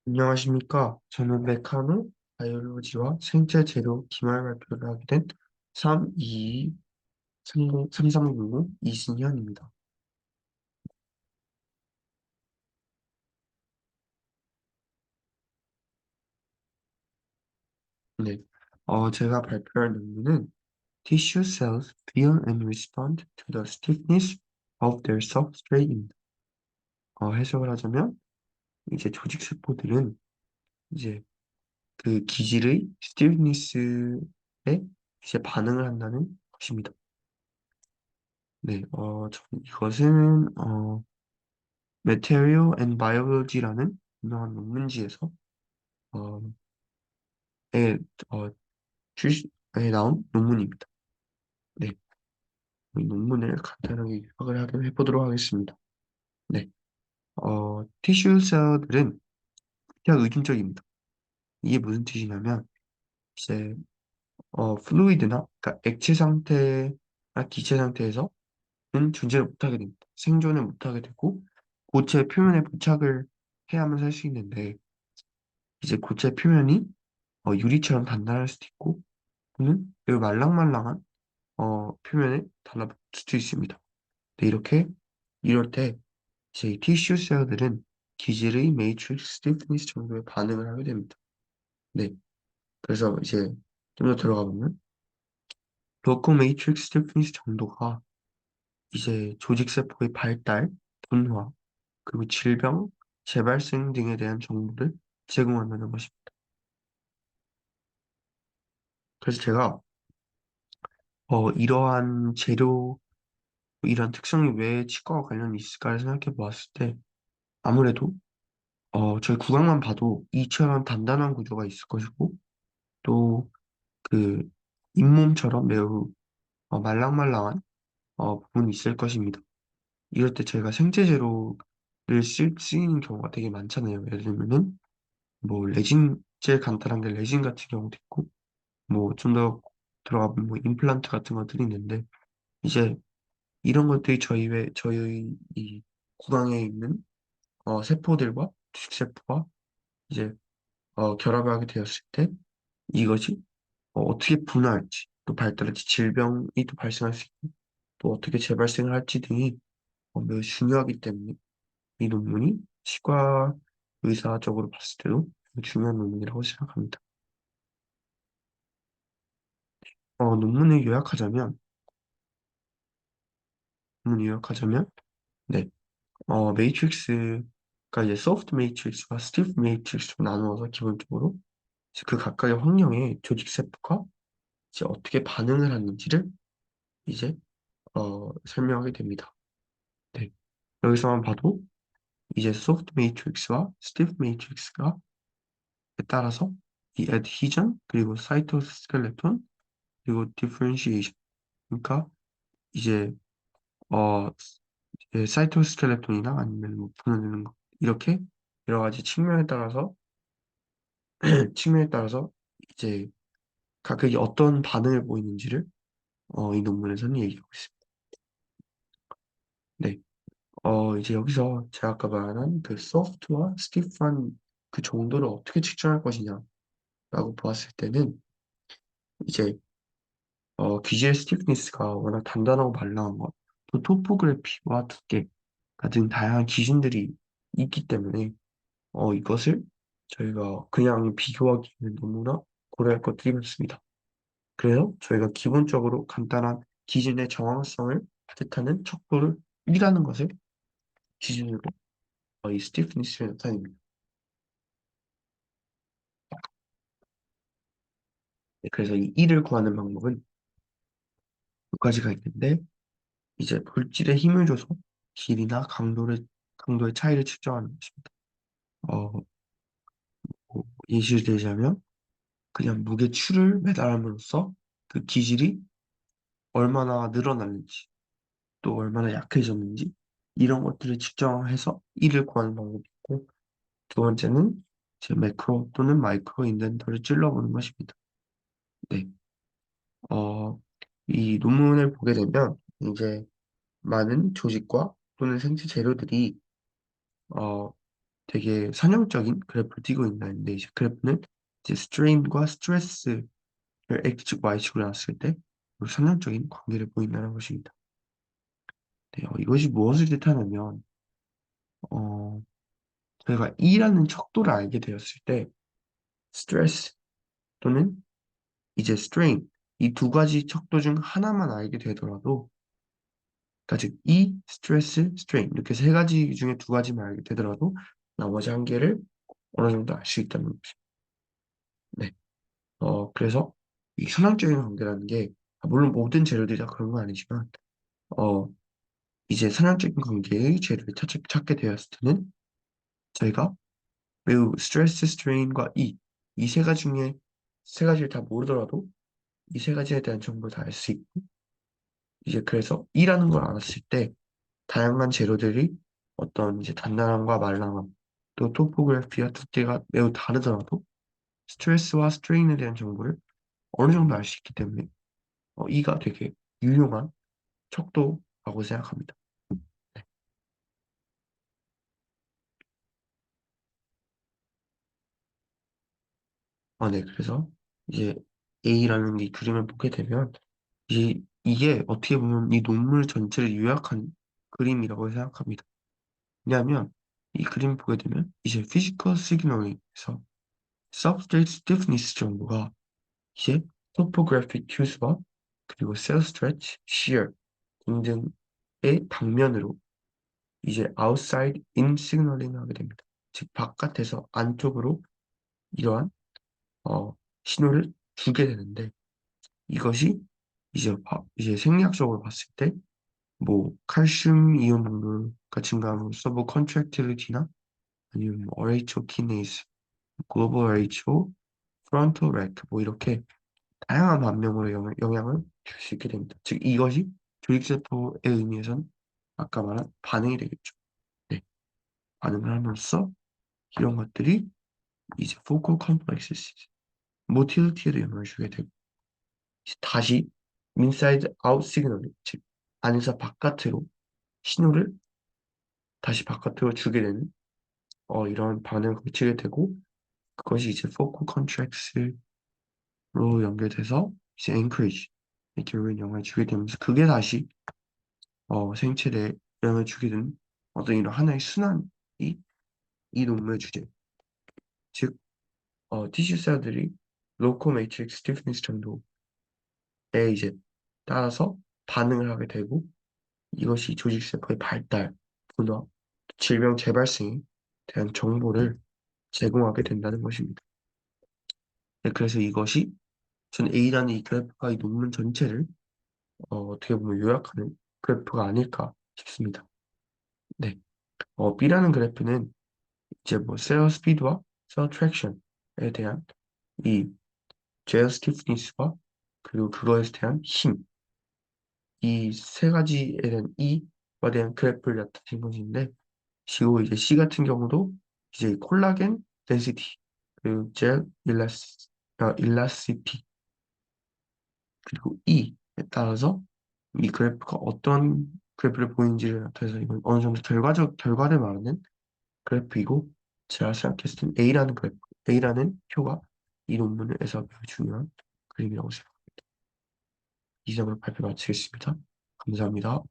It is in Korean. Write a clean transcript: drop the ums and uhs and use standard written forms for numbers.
안녕하십니까. 저는 메카노 바이올로지와 생체 재료 기말 발표를 하게 된 3230 이승현입니다. 네. 제가 발표할 논문은 Tissue cells feel and respond to the stiffness of their substrate입니다. 해석을 하자면 이제 조직 세포들은 이제 그 기질의 stiffness에 이제 반응을 한다는 것입니다. 네. 이것은 Material and Biology라는 유명한 논문지에서 어, 에, 어, 에 나온 논문입니다. 네, 이 논문을 간단하게 요약을 해보도록 하겠습니다. 네, 티슈 셀들은 극약 의존적입니다. 이게 무슨 뜻이냐면 이제 플루이드나 그러니까 액체 상태나 기체 상태에서는 존재를 못하게 됩니다. 생존을 못하게 되고 고체 표면에 부착을 해야만 살 수 있는데 이제 고체 표면이 유리처럼 단단할 수도 있고 또는 매우 말랑말랑한 표면에 달라붙을 수도 있습니다. 네, 이럴 때 제 티슈 셀들은 기질의 매트릭스 스티프니스 정도의 반응을 하게 됩니다. 네, 그래서 이제 좀 더 들어가 보면 로코 매트릭스 스티프니스 정도가 이제 조직세포의 발달, 분화, 그리고 질병, 재발생 등에 대한 정보를 제공한다는 것입니다. 그래서 제가 이러한 특성이 왜 치과와 관련이 있을까를 생각해 보았을 때 아무래도 저희 구강만 봐도 이처럼 단단한 구조가 있을 것이고, 또 그 잇몸처럼 매우 말랑말랑한 부분이 있을 것입니다. 이럴 때 저희가 생체 재료를 쓰이는 경우가 되게 많잖아요. 예를 들면은, 뭐, 레진, 제일 간단한 게 레진 같은 경우도 있고, 뭐, 좀 더 들어가 보면 뭐, 임플란트 같은 것들이 있는데, 이제 이런 것들이 저희 이 구강에 있는 세포들과 주식세포가 이제 결합을 하게 되었을 때, 이것이 어떻게 분화할지, 또 발달할지, 질병이 또 발생할 수 있고, 또 어떻게 재발생을 할지 등이 매우 중요하기 때문에 이 논문이 치과 의사적으로 봤을 때도 매우 중요한 논문이라고 생각합니다. 논문을 요약하자면, 네, 매트릭스가 이제 소프트 매트릭스와 스티프 매트릭스로 나누어서 기본적으로 이제 그 각각의 환경에 조직 세포가 이제 어떻게 반응을 하는지를 이제 설명하게 됩니다. 네. 여기서만 봐도 이제 소프트 매트릭스와 스티프 매트릭스가 따라서 이 adhesion 그리고 사이토스켈레톤 그리고 differentiation 그러니까 이제 어 사이토스켈레톤이나 아니면 뭐 분해되는 거 이렇게 여러 가지 측면에 따라서 측면에 따라서 이제 각각이 어떤 반응을 보이는지를 이 논문에서는 얘기하고 있습니다. 네. 이제 여기서 제가 아까 말한 그 소프트와 스티프한 그 정도를 어떻게 측정할 것이냐라고 보았을 때는 이제 기지의 스티프니스가 워낙 단단하고 말랑한 것, 또 토포그래피와 두께 같은 다양한 기준들이 있기 때문에 이것을 저희가 그냥 비교하기에는 너무나 고려할 것들이 많습니다. 그래서 저희가 기본적으로 간단한 기준의 정확성을 파악하는 척도를 1이라는 것을 기준으로 이 스티프니스를 나타냅니다. 네, 그래서 이 1을 구하는 방법은 두 가지가 있는데 이제 물질에 힘을 줘서 길이나 강도의 차이를 측정하는 것입니다. 어, 예시를 들자면 그냥 무게 추를 매달음으로써 그 기질이 얼마나 늘어났는지 또 얼마나 약해졌는지 이런 것들을 측정해서 이를 구하는 방법이 있고 두 번째는 제 매크로 또는 마이크로 인덴터를 찔러보는 것입니다. 네. 어, 이 논문을 보게 되면 이제 많은 조직과 또는 생체 재료들이 되게 선형적인 그래프를 띄고 있는데 이제 그래프는 이제 strain과 stress를 X축, Y축으로 놨을 때 선형적인 관계를 보인다는 것입니다. 네, 이것이 무엇을 뜻하냐면 어, 저희가 E라는 척도를 알게 되었을 때 stress 또는 이제 strain 이 두 가지 척도 중 하나만 알게 되더라도 그러니까 즉 E, 스트레스, strain 이렇게 세 가지 중에 두 가지만 알게 되더라도 나머지 한 개를 어느 정도 알 수 있다는 거죠. 네. 그래서 이 선형적인 관계라는 게 물론 모든 재료들이 다 그런 건 아니지만 어, 이제 선형적인 관계의 재료를 찾게 되었을 때는 저희가 매우 스트레스, 스트레인과 이 세 가지 중에 세 가지를 다 모르더라도 이 세 가지에 대한 정보를 다 알 수 있고 이제 그래서 E라는 걸 알았을 때 다양한 재료들이 어떤 이제 단단함과 말랑함 또 토포그래피와 두께가 매우 다르더라도 스트레스와 스트레인에 대한 정보를 어느 정도 알 수 있기 때문에 E가 되게 유용한 척도라고 생각합니다. 네. 그래서 이제 A라는 이 그림을 보게 되면 이게 어떻게 보면 이 논문 전체를 요약한 그림이라고 생각합니다. 왜냐하면 이 그림을 보게 되면 이제 피지컬 시그널링에서 substrate stiffness 정보가 이제 topographic cues와 그리고 cell stretch, shear 등등의 방면으로 이제 outside in signaling을 하게 됩니다. 즉 바깥에서 안쪽으로 이러한 신호를 주게 되는데 이것이 이제 생리학적으로 봤을 때 뭐 칼슘 이온 농도가 증가함으로써 뭐 컨트랙틸리티나 아니면 뭐 RH 키네이스, 글로벌 HO, 프론토 렉 뭐 이렇게 다양한 반면으로 영향을 줄 수 있게 됩니다. 즉 이것이 조직세포의 의미에선 아까 말한 반응이 되겠죠. 네, 반응을 함으로써 이런 것들이 이제 focal complexes, motil이티에도 영향을 주게 되고 다시 inside out 시그널, 즉 안에서 바깥으로 신호를 다시 바깥으로 주게 되는 이런 반응을 거치게 되고 그것이 이제 focal contracts로 연결돼서 이제 anchorage 결국엔 영향을 주게 되면서 그게 다시 생체에 영향을 주게 되는 어떤 이런 하나의 순환이 이 논문의 주제 즉 티슈 셀들이 local matrix stiffness 정도에 이제 따라서 반응을 하게 되고 이것이 조직세포의 발달, 분화, 질병 재발생에 대한 정보를 제공하게 된다는 것입니다. 네, 그래서 이것이 전 A라는 이 그래프가 이 논문 전체를 어떻게 보면 요약하는 그래프가 아닐까 싶습니다. 네, B라는 그래프는 이제 뭐 셀 스피드와 셀 트랙션에 대한 이 제어 스티프니스와 그리고 그거에 대한 힘, 이 세 가지에 대한 E에 대한 그래프를 나타낸 것인데 그리고 이제 C 같은 경우도 이제 콜라겐 덴시티, 그리고 젤 일라시티, 그리고 E에 따라서 이 그래프가 어떤 그래프를 보이는지를 나타내서 이건 어느 정도 결과를 말하는 그래프이고 제가 생각했을 땐 A라는 표가 이 논문에서 매우 중요한 그림이라고 생각합니다. 이 점을 발표 마치겠습니다. 감사합니다.